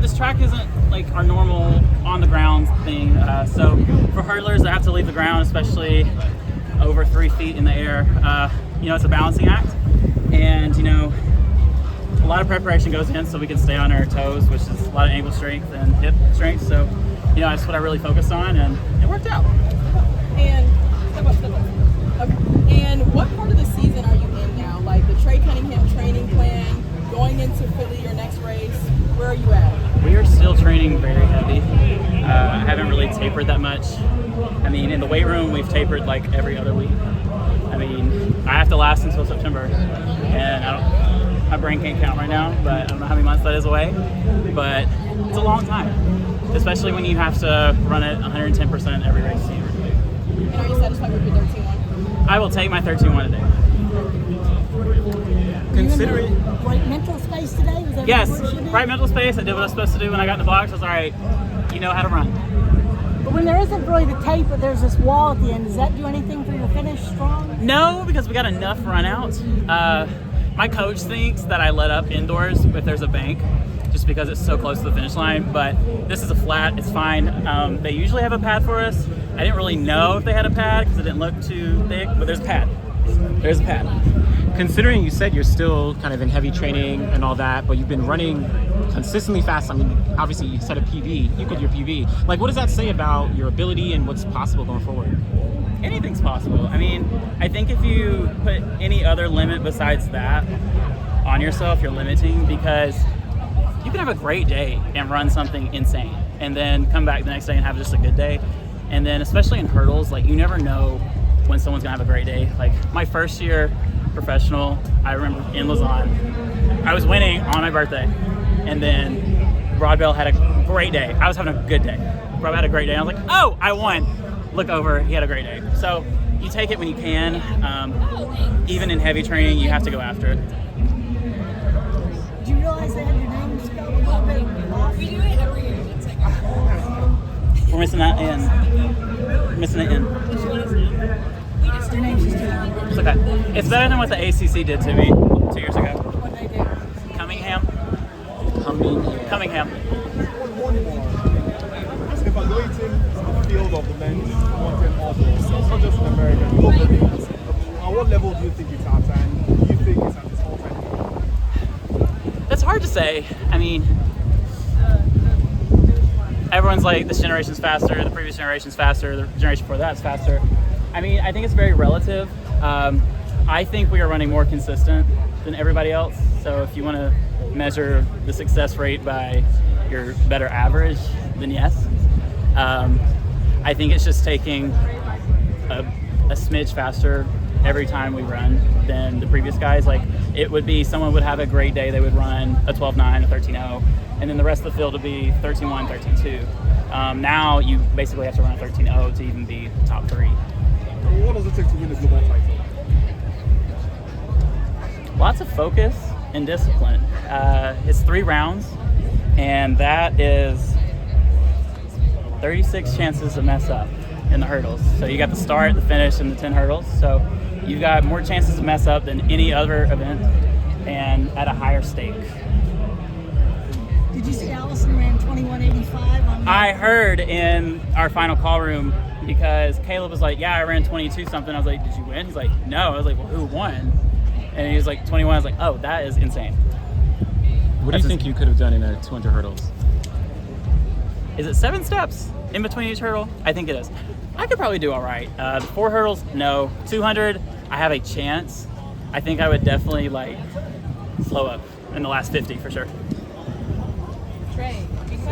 this track isn't like our normal on the ground thing. So for hurdlers that have to leave the ground, especially over 3 feet in the air, it's a balancing act. And, a lot of preparation goes in so we can stay on our toes, which is a lot of ankle strength and hip strength. So, that's what I really focused on, and it worked out. And And what part of the season are you in now? Like the Trey Cunningham training plan, going into Philly, your next race, where are you at? We are still training very heavy. I haven't really tapered that much. I mean, in the weight room, we've tapered like every other week. I mean, I have to last until September, and my brain can't count right now, but I don't know how many months that is away. But it's a long time, especially when you have to run it 110% every race year. And are you satisfied with your 13-1? I will take my 13-1 today. Considering right mental space today? Was that yes, right mental space. I did what I was supposed to do when I got in the box. I was all right. You know how to run. But when there isn't really the tape, but there's this wall at the end, does that do anything for your finish strong? No, because we got enough run out. My coach thinks that I let up indoors if there's a bank, just because it's so close to the finish line. But this is a flat. It's fine. They usually have a pad for us. I didn't really know if they had a pad because it didn't look too thick, but there's a pad. There's a pad. Considering you said you're still kind of in heavy training and all that, but you've been running consistently fast. I mean, obviously you set a PB, you did your PB. Like, what does that say about your ability and what's possible going forward? Anything's possible. I mean, I think if you put any other limit besides that on yourself, you're limiting, because you can have a great day and run something insane and then come back the next day and have just a good day. And then especially in hurdles, like, you never know when someone's gonna have a great day. Like my first year professional, I remember in Lausanne, I was winning on my birthday, and then Broadbell had a great day. I was having a good day. Broadbell had a great day. I was like, oh, I won. Look over, he had a great day. So you take it when you can. Even in heavy training, you have to go after it. Do you realize they have your name spelled a little bit off? We do it every year. It's like, We're missing that in. We're missing it in. Your name's just too long. It's okay. It's better than what the ACC did to me 2 years ago. What they do? Cunningham. One more. Evaluating the field of the men's content models, it's not just in America, globally. At what level do you think it's at, and do you think it's at this all-time? That's hard to say. I mean, everyone's like, this generation's faster, the previous generation's faster, the generation before that's faster. I mean, I think it's very relative. I think we are running more consistent than everybody else. So if you want to measure the success rate by your better average, then yes. I think it's just taking a smidge faster every time we run than the previous guys. Like, it would be, someone would have a great day, they would run a 12.9, a 13.0, and then the rest of the field would be 13.1, 13.2. Now you basically have to run a 13.0 to even be top 3. What does it take to win this global title? Lots of focus and discipline. It's 3 rounds, and that is 36 chances to mess up in the hurdles. So you got the start, the finish, and the 10 hurdles. So you've got more chances to mess up than any other event, and at a higher stake. Did you see Allison ran 21.85? I heard in our final call room, because Caleb was like, yeah, I ran 22 something. I was like, did you win? He's like, no. I was like, well, who won? And he was like, 21. I was like, oh, that is insane. What do you think you could have done in a 200 hurdles? Is it 7 steps in between each hurdle? I think it is. I could probably do all right. The 4 hurdles, no. 200, I have a chance. I think I would definitely slow up in the last 50 for sure. Trey,